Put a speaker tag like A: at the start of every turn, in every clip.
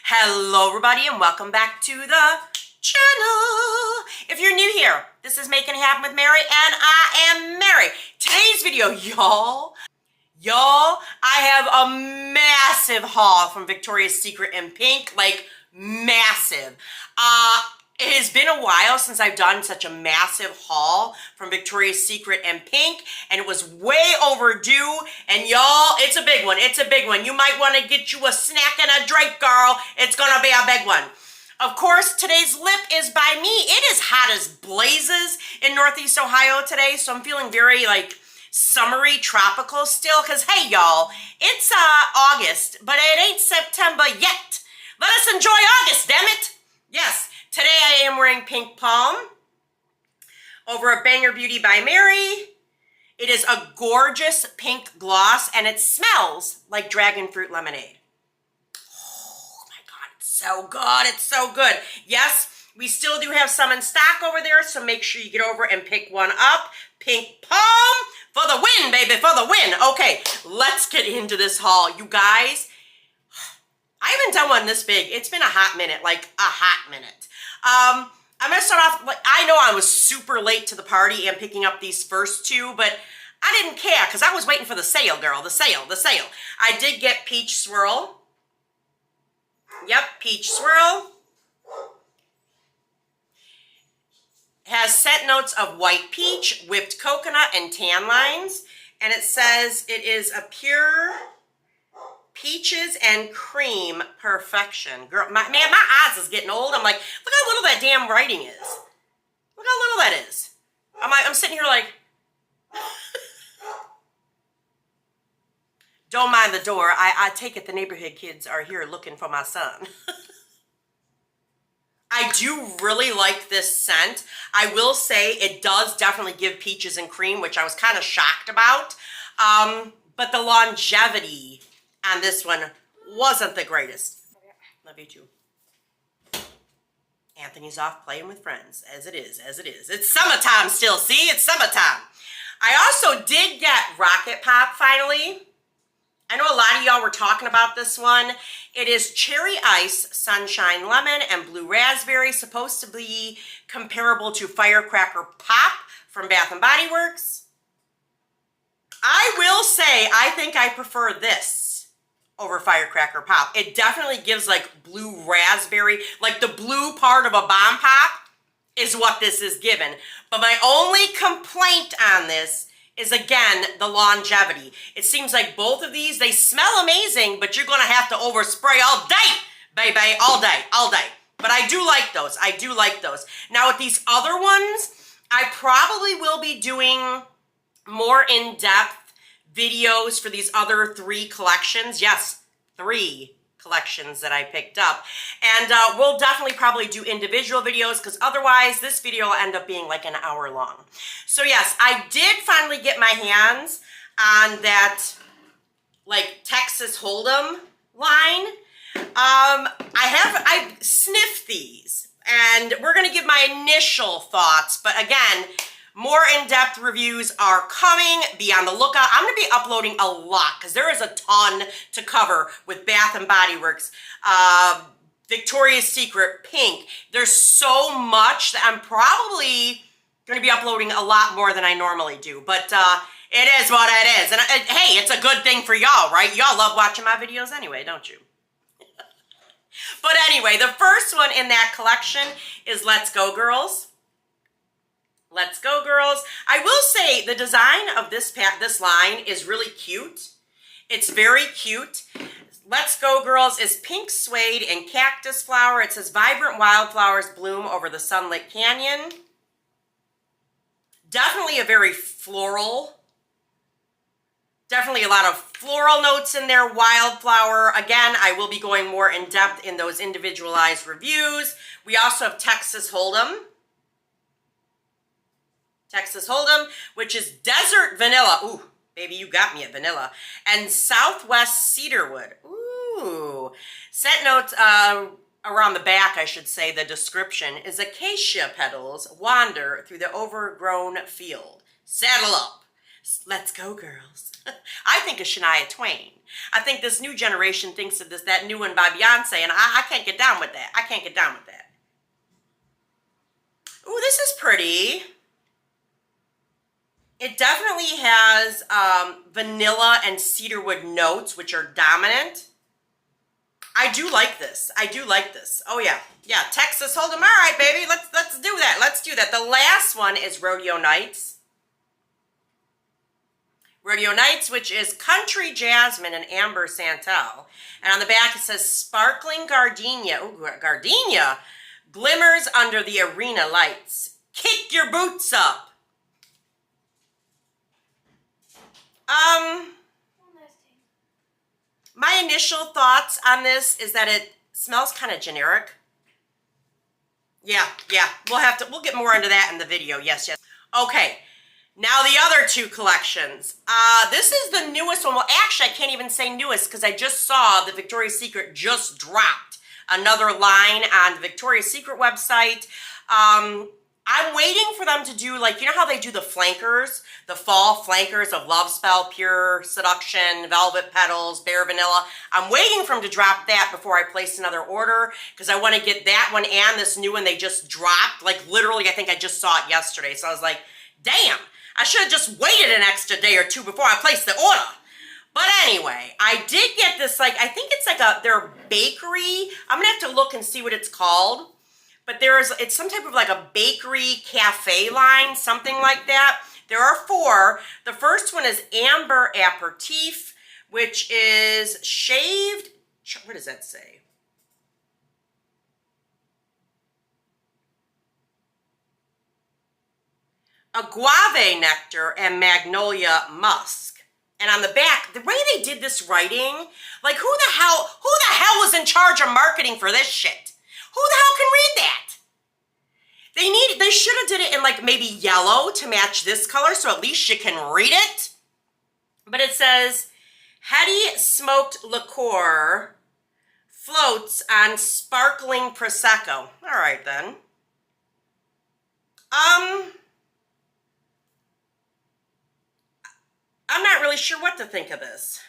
A: Hello everybody and welcome back to the channel. If you're new here, this is Making It Happen with Mary and I am Mary. Today's video, y'all, I have a massive haul from Victoria's Secret in pink, like massive. It has been a while since I've done such a massive haul from Victoria's Secret in pink, and it was way overdue, and y'all, it's a big one, it's a big one. You might want to get you a snack and a drink, girl. It's gonna be a big one. Of course, today's lip is by me. It is hot as blazes in Northeast Ohio today, so I'm feeling very, like, summery, tropical still, because, hey, y'all, it's August, but it ain't September yet. Let us enjoy August, damn it. Yes. Today I am wearing Pink Palm over a Banger Beauty by Mary. It is a gorgeous pink gloss and it smells like dragon fruit lemonade. Oh my God, it's so good, it's so good. Yes, we still do have some in stock over there, so make sure you get over and pick one up. Pink Palm for the win, baby, for the win. Okay, let's get into this haul. You guys, I haven't done one this big. It's been a hot minute, like a hot minute. I'm going to start off, like, I know I was super late to the party and picking up these first two, but I didn't care because I was waiting for the sale, girl, the sale. I did get Peach Swirl. Yep, Peach Swirl. Has scent notes of white peach, whipped coconut, and tan lines. And it says it is a pure peaches and cream perfection. Girl, my eyes is getting old. I'm like, look how little that damn writing is. Look how little that is. I'm sitting here like, don't mind the door. I take it the neighborhood kids are here looking for my son. I do really like this scent. I will say it does definitely give peaches and cream, which I was kind of shocked about. But the longevity on this one wasn't the greatest. Love you too. Anthony's off playing with friends, as it is. It's summertime still, see? It's summertime. I also did get Rocket Pop finally. I know a lot of y'all were talking about this one. It is Cherry Ice, Sunshine Lemon, and Blue Raspberry, supposed to be comparable to Firecracker Pop from Bath & Body Works. I will say, I think I prefer this over Firecracker Pop. It definitely gives like blue raspberry, like the blue part of a bomb pop is what this is given. But my only complaint on this is, again, the longevity. It seems like both of these, they smell amazing, but you're gonna have to overspray all day, baby, all day. But I do like those. Now with these other ones, I probably will be doing more in-depth videos for these other 3 collections. Yes, 3 collections that I picked up. And we'll definitely probably do individual videos because otherwise this video will end up being like an hour long. So yes, I did finally get my hands on that like Texas Hold'em line. I've sniffed these and we're gonna give my initial thoughts, but again, more in-depth reviews are coming. Be on the lookout. I'm going to be uploading a lot because there is a ton to cover with Bath & Body Works, Victoria's Secret, Pink. There's so much that I'm probably going to be uploading a lot more than I normally do. But it is what it is. And hey, it's a good thing for y'all, right? Y'all love watching my videos anyway, don't you? But anyway, the first one in that collection is Let's Go Girls. Let's Go Girls. I will say the design of this line is really cute. It's very cute. Let's Go Girls is pink suede and cactus flower. It says vibrant wildflowers bloom over the sunlit canyon. Definitely a very floral. Definitely a lot of floral notes in there. Wildflower. Again, I will be going more in depth in those individualized reviews. We also have Texas Hold'em. Texas Hold'em, which is Desert Vanilla. Ooh, baby, you got me at vanilla. And Southwest Cedarwood. Ooh. Scent notes around the back, I should say, the description is acacia petals wander through the overgrown field. Saddle up. Let's go, girls. I think of Shania Twain. I think this new generation thinks of that new one by Beyonce, and I can't get down with that. I can't get down with that. Ooh, this is pretty. It definitely has vanilla and cedarwood notes, which are dominant. I do like this. I do like this. Oh yeah. Yeah, Texas Hold'em. All right, baby. Let's do that. Let's do that. The last one is Rodeo Nights. Rodeo Nights, which is Country Jasmine and Amber Santal. And on the back it says Sparkling Gardenia. Ooh, gardenia glimmers under the arena lights. Kick your boots up. My initial thoughts on this is that it smells kind of generic. Yeah, we'll get more into that in the video. Yes. Okay, now the other two collections. This is the newest one. Well, actually, I can't even say newest because I just saw the Victoria's Secret just dropped another line on the Victoria's Secret website. I'm waiting for them to do, like, you know how they do the flankers, the fall flankers of Love Spell, Pure Seduction, Velvet Petals, Bare Vanilla. I'm waiting for them to drop that before I place another order because I want to get that one and this new one they just dropped. Like, literally, I think I just saw it yesterday. So I was like, damn, I should have just waited an extra day or two before I placed the order. But anyway, I did get this, like, I think it's like their bakery. I'm going to have to look and see what it's called. But it's some type of like a bakery cafe line, something like that. There are 4. The first one is Amber Aperitif, which is shaved, what does that say? Agave nectar and magnolia musk. And on the back, the way they did this writing, like who the hell was in charge of marketing for this shit? Who the hell can read that? They should have did it in like maybe yellow to match this color so at least you can read it. But it says, heady smoked liqueur floats on sparkling Prosecco. All right then. I'm not really sure what to think of this.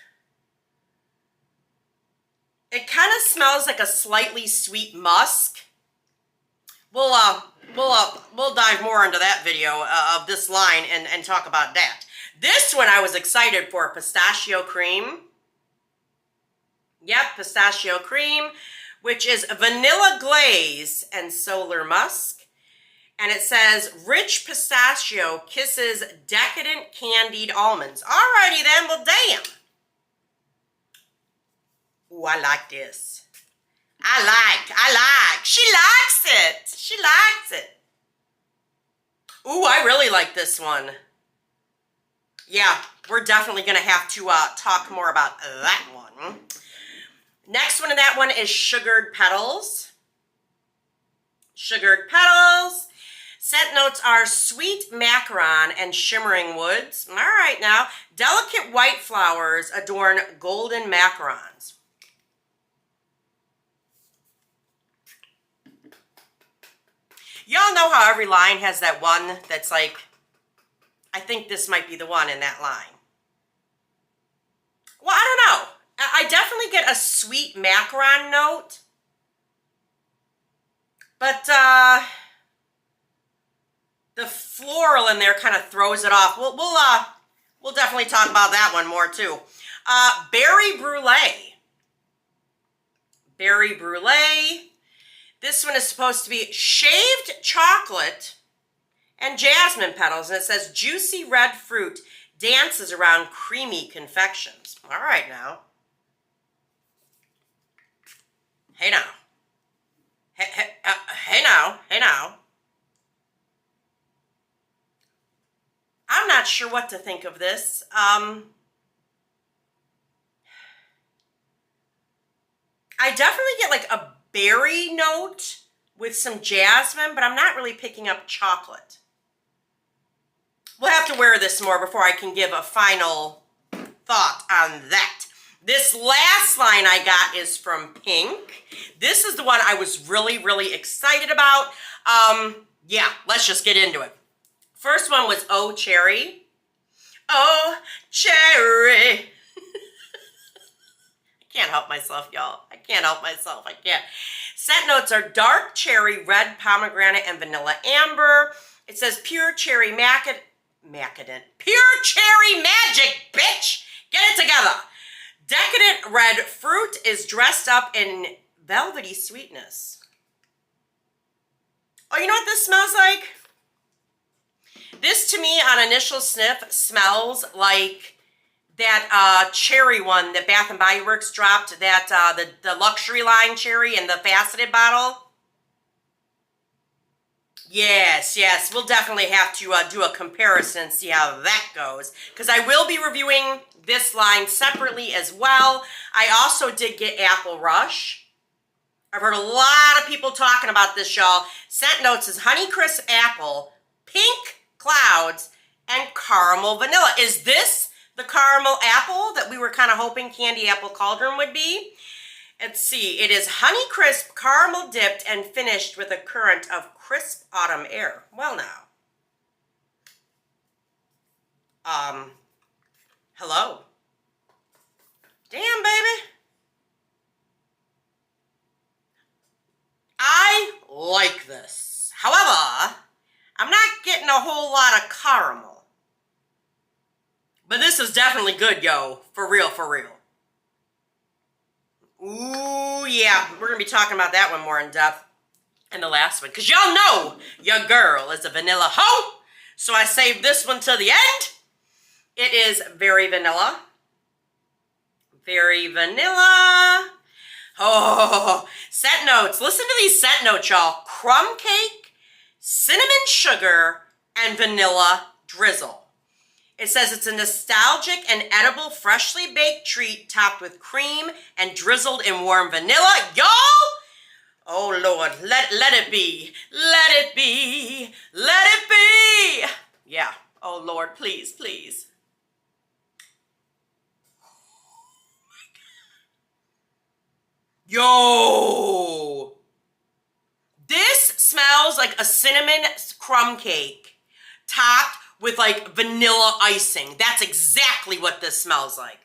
A: It kind of smells like a slightly sweet musk. We'll dive more into that video of this line and talk about that. This one I was excited for, pistachio cream. Yep, pistachio cream, which is vanilla glaze and solar musk. And it says, rich pistachio kisses decadent candied almonds. Alrighty then, well damn. Ooh, I like this. I like. She likes it. She likes it. Ooh, I really like this one. Yeah, we're definitely going to have to talk more about that one. Next one in that one is Sugared Petals. Sugared Petals. Scent notes are sweet macaron and shimmering woods. All right now. Delicate white flowers adorn golden macarons. Y'all know how every line has that one that's like, I think this might be the one in that line. Well, I don't know. I definitely get a sweet macaron note. But the floral in there kind of throws it off. We'll definitely talk about that one more too. Berry Brulee. Berry Brulee. This one is supposed to be shaved chocolate and jasmine petals. And it says juicy red fruit dances around creamy confections. All right now. Hey now. Hey now. I'm not sure what to think of this. I definitely get like a berry note with some jasmine, but I'm not really picking up chocolate. We'll have to wear this more before I can give a final thought on that. This last line I got is from Pink. This is the one I was really, really excited about. Yeah, let's just get into it. First one was Oh Cherry. Oh, cherry. I can't help myself, y'all. I can't help myself. I can't. Scent notes are dark cherry, red pomegranate, and vanilla amber. It says pure cherry macadant. Pure cherry magic, bitch! Get it together. Decadent red fruit is dressed up in velvety sweetness. Oh, you know what this smells like? This, to me, on initial sniff, smells like that cherry one that Bath & Body Works dropped, that the luxury line cherry in the faceted bottle. Yes, yes, we'll definitely have to do a comparison and see how that goes, because I will be reviewing this line separately as well. I also did get Apple Rush. I've heard a lot of people talking about this, y'all. Scent notes is Honeycrisp Apple, Pink Clouds, and Caramel Vanilla. Is this the caramel apple that we were kind of hoping Candy Apple Cauldron would be? Let's see. It is Honeycrisp, caramel dipped, and finished with a current of crisp autumn air. Well, now. Hello. Damn, baby. I like this. However, I'm not getting a whole lot of caramel. But this is definitely good, yo. For real, for real. Ooh, yeah. We're going to be talking about that one more in depth in the last one. Because y'all know your girl is a vanilla hoe. So I saved this one to the end. It is very vanilla. Very vanilla. Oh, scent notes. Listen to these scent notes, y'all. Crumb cake, cinnamon sugar, and vanilla drizzle. It says it's a nostalgic and edible freshly baked treat topped with cream and drizzled in warm vanilla. Y'all! Oh, Lord, let it be. Let it be. Let it be. Yeah. Oh, Lord, please, please. Yo! This smells like a cinnamon crumb cake topped with like vanilla icing. That's exactly what this smells like.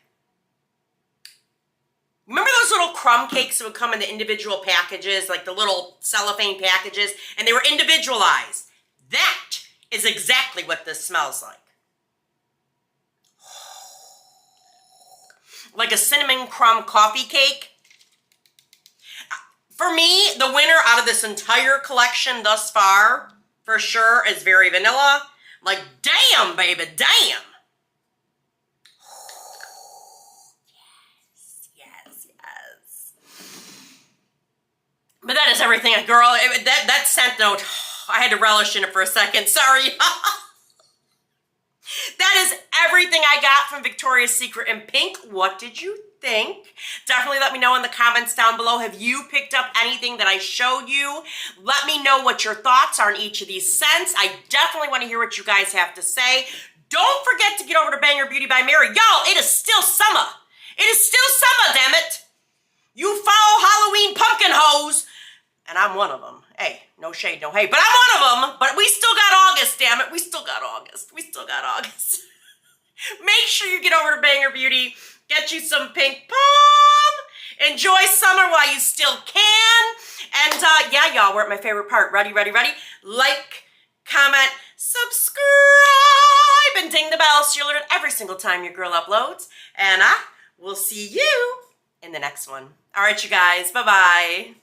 A: Remember those little crumb cakes that would come in the individual packages, like the little cellophane packages, and they were individualized? That is exactly what this smells like. Like a cinnamon crumb coffee cake. For me, the winner out of this entire collection thus far, for sure, is very vanilla. Like, damn, baby, damn. Yes, yes. But that is everything, girl. That scent note, I had to relish in it for a second. Sorry. That is everything I got from Victoria's Secret in pink. What did you think? Definitely let me know in the comments down below. Have you picked up anything that I showed you? Let me know what your thoughts are on each of these scents. I definitely want to hear what you guys have to say. Don't forget to get over to Banger Beauty by Mary. Y'all, it is still summer. It is still summer, damn it. You fall Halloween pumpkin hoes. And I'm one of them. Hey, no shade, no hate, but I'm one of them. But we still got August, damn it. We still got August. We still got August. Make sure you get over to Banger Beauty. Get you some pink pom. Enjoy summer while you still can. And yeah, y'all, we're at my favorite part. Ready, ready, ready? Like, comment, subscribe, and ding the bell so you're alerted every single time your girl uploads. And I will see you in the next one. All right, you guys. Bye-bye.